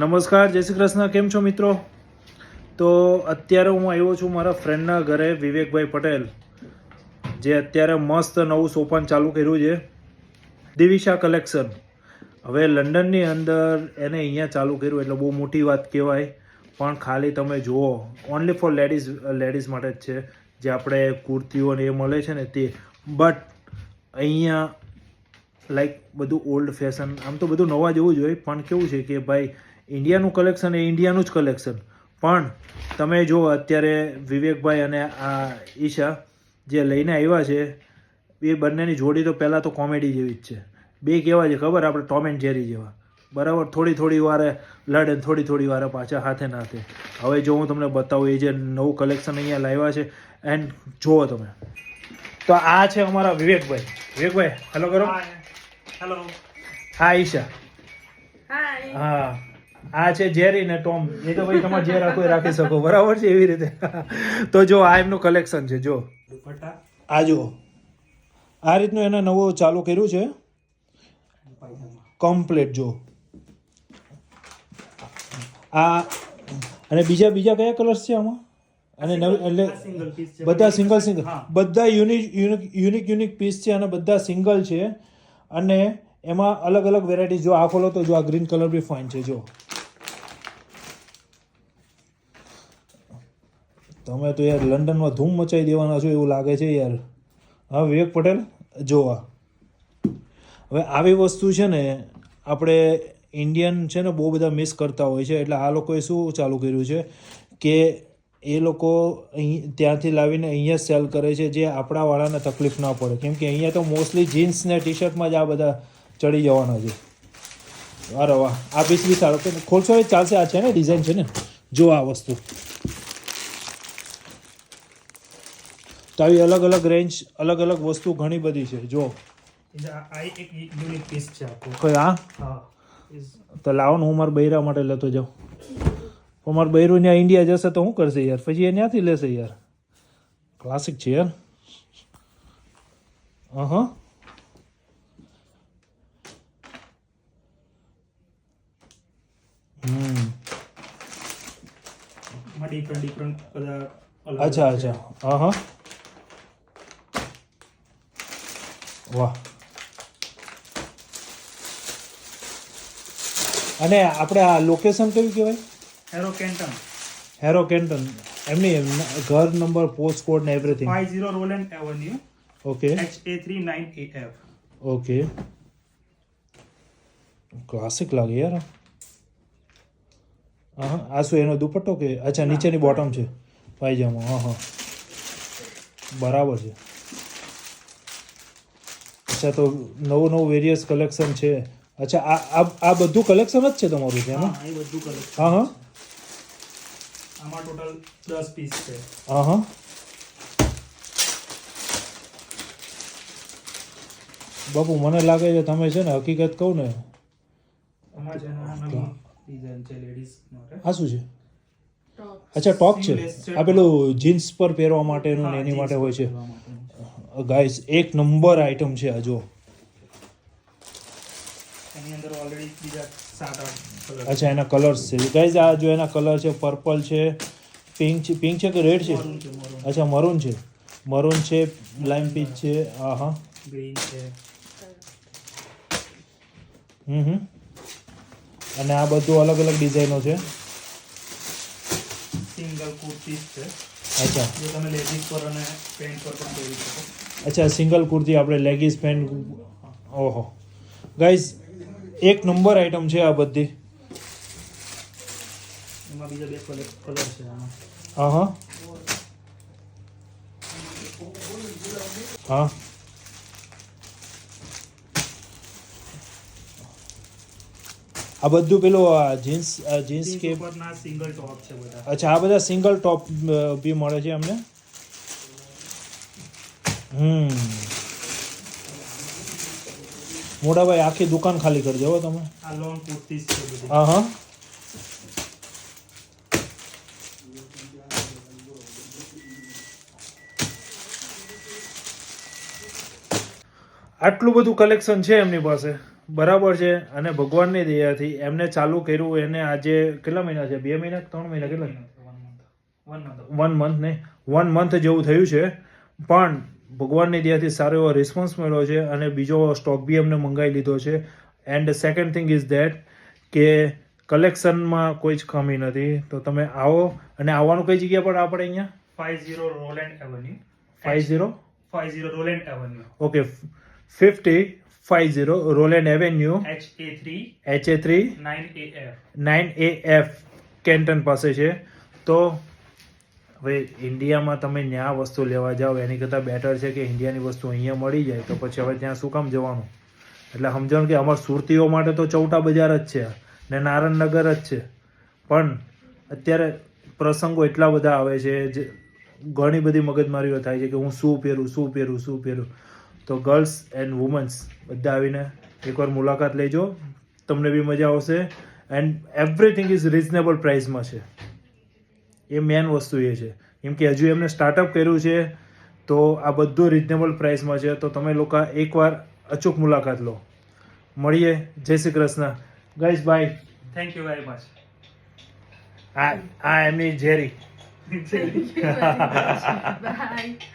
નમસ્કાર, જય શ્રી કૃષ્ણ. કેમ છો મિત્રો? તો અત્યારે હું આવ્યો છું મારા ફ્રેન્ડના ઘરે, વિવેકભાઈ પટેલ, જે અત્યારે મસ્ત નવું સોપાન ચાલુ કર્યું છે, દિવિશા કલેક્શન. હવે લંડનની અંદર એને અહીંયા ચાલુ કર્યું એટલે બહુ મોટી વાત કહેવાય. પણ ખાલી તમે જુઓ, ઓનલી ફોર લેડીઝ માટે જ છે. જે આપણે કુર્તીઓ ને એ મળે છે ને તે, બટ અહીંયા લાઈક બધું ઓલ્ડ ફેશન, આમ તો બધું નવા જેવું જ હોય, પણ કેવું છે કે ભાઈ ઇન્ડિયાનું કલેક્શન એ ઇન્ડિયાનું જ કલેક્શન. પણ તમે જો અત્યારે વિવેકભાઈ અને આ ઈશા જે લઈને આવ્યા છે, એ બંનેની જોડી તો પહેલાં તો કોમેડી જેવી જ છે. બે કેવા છે ખબર, આપણે ટોમ એન્ડ જેરી જેવા, બરાબર? થોડી વારે લડે, થોડી વારે પાછા હાથે નાથે. હવે જો હું તમને બતાવું, એ જે નવું કલેક્શન અહીંયા લાવ્યા છે, એન્ડ જુઓ તમે. તો આ છે અમારા વિવેકભાઈ. વિવેકભાઈ હેલો કરો. હેલો. હા ઈશા. હા, આ છે જેરી ને ટોમ. એ તો ભાઈ તમારે જે રાખો એ રાખી શકો, બરાબર છે? એવી રીતે. તો જો આ એમનું કલેક્શન છે. જો આ જુઓ, આ રીતનું એને નવું ચાલુ કર્યું છે કમ્પ્લીટ. જો આ અને બીજા કયા કલર્સ છે આમાં? અને એટલે બધા સિંગલ બધા યુનિક પીસ છે અને બધા સિંગલ છે. અને એમાં અલગ વેરાયટી. જો આ ખોલો તો જો આ ગ્રીન કલર બી ફાઇન છે. જો તમે તો યાર લંડનમાં ધૂમ મચાઈ દેવાના છો એવું લાગે છે યાર. હા વિવેક પટેલ, જો આ હવે આવી વસ્તુ છે ને આપણે ઇન્ડિયન છે ને બહુ બધા મિસ કરતા હોય છે. એટલે આ લોકોએ શું ચાલુ કર્યું છે કે એ લોકો અહીં ત્યાંથી લાવીને અહીંયા સેલ કરે છે, જે આપણા વાળાને તકલીફ ના પડે. કેમ કે અહીંયા તો મોસ્ટલી જીન્સ ને ટી શર્ટમાં જ આ બધા ચડી જવાના છે. અરે વાહ, આ પીસ બી સારો. ખોલશો એ ચાલશે? આ છે ને ડિઝાઇન છે ને, જો આ વસ્તુ. તો આવી અલગ રેન્જ, અલગ વસ્તુ ઘણી બધી છે. જો આ એક યુનિક પીસ છે આપકો. કોઈ આ હા, તો લાવો ને, હું મારા બૈરા માટે લેતો જાઉં. અમારું બૈરું ત્યાં ઇન્ડિયા જશે તો શું કરશે યાર? પછી એ ત્યાંથી લેશે યાર. ક્લાસિક છે યાર. હા, ડિફરન્ટ બધા. અચ્છા. હા, વાહ. અને આપણે આ લોકેશન કયું કહેવાય? હેરો કેન્ટન. એમની ઘર નંબર, પોસ્ટ કોડ ને everything. 50 Roland avenue. Okay. HA39AF. Okay. Classic લાગે યાર. હા, આ શું એનો દુપટ્ટો કે? અચ્છા, નીચેની બોટમ છે, પાયજામો. હા, બરાબર છે. અચ્છા, તો નવું વેરિયસ કલેક્શન છે. અચ્છા, આ બધું કલેક્શન જ છે તમારું છે? હા, એ બધું કલેક્શન. હા. આમાં ટોટલ 10 પીસ છે. હા. બાપુ, મને લાગે છે તમે છે ને, હકીકત કહું ને, આમાં છે નવી ડિઝાઇન છે લેડીઝ માટે. આ શું છે? અચ્છા, ટોપ છે. આ પેલું જીન્સ પર પહેરવા માટેનું ને એની માટે હોય છે. ગાઈસ, એક નંબર આઈટમ છે આ. જો એની અંદર ઓલરેડી બીજા 7-8 કલર. અચ્છા, એના કલર્સ છે ગાઈસ. આ જો એના કલર છે, પર્પલ છે, પિંક છે કે રેડ છે? અચ્છા, મરૂન છે, લાઇમ પીચ છે. હા, ગ્રીન છે. અને આ બધું અલગ ડિઝાઇનો છે. સિંગલ કુર્તીઝ છે. અચ્છા, જે તમે લેગીસ પર અને પેન્ટ પર પણ પહેરી શકો. અચ્છા, સિંગલ કુર્તી આપણે લેગીસ પેન્ટ. ઓહો ગાઈસ, એક નંબર આઈટમ છે આ બધી. એમાં બીજા 2 કલર છે આમાં. હા. આ બધું પેલું જીન્સ કે ઉપરના સિંગલ ટોપ છે બધા. અચ્છા, આ બધા સિંગલ ટોપ બી મળે છે અમને. મોટાભાઈ, આખી દુકાન ખાલી કરી દેવો તમે. આ લોંગ કુર્તીઝ છે બધી. હા. આટલું બધું કલેક્શન છે એમની પાસે, બરાબર છે. અને ભગવાનની દયાથી એમને ચાલુ કર્યું એને આજે કેટલા મહિના છે? 2 મહિના 3 મહિના કેટલા? 1 મંથ નહીં, 1 મંથ જેવું થયું છે. પણ ભગવાનની દયાથી સારો એવો રિસ્પોન્સ મળ્યો છે અને બીજો સ્ટોક બી એમને મંગાવી લીધો છે. And second thing is that કે કલેક્શનમાં કોઈ જ કમી નથી. તો તમે આવો. અને આવવાનું કઈ જગ્યા પર આપણે અહીંયા 50 Roland avenue 50 Roland avenue okay 50 Roland avenue HA3 HA3 9AF 9AF કેન્ટન પાસે છે. તો હવે ઇન્ડિયામાં તમે ત્યાં વસ્તુ લેવા જાઓ એની કરતાં બેટર છે કે ઇન્ડિયાની વસ્તુ અહીંયા મળી જાય. તો પછી હવે ત્યાં શું કામ જવાનું? એટલે સમજણ કે અમારા સુરતીઓ માટે તો ચૌટા બજાર જ છે ને નારણનગર જ છે. પણ અત્યારે પ્રસંગો એટલા બધા આવે છે જે ઘણી બધી મગજમારીઓ થાય છે કે હું શું પહેરું. તો ગર્લ્સ એન્ડ વુમન્સ બધા આવીને એકવાર મુલાકાત લેજો, તમને બી મજા આવશે. એન્ડ એવરીથિંગ ઇઝ રિઝનેબલ પ્રાઇસમાં છે. એ મેન વસ્તુ એ છે. કેમ કે હજુ એમને સ્ટાર્ટઅપ કર્યું છે તો આ બધું રિઝનેબલ પ્રાઇસમાં છે. તો તમે લોકો એકવાર અચૂક મુલાકાત લો. મળીએ. Jai Shri Krishna guys. Bye. Thank you very much. આ એમની ઝેરી. Thank you very much. Bye.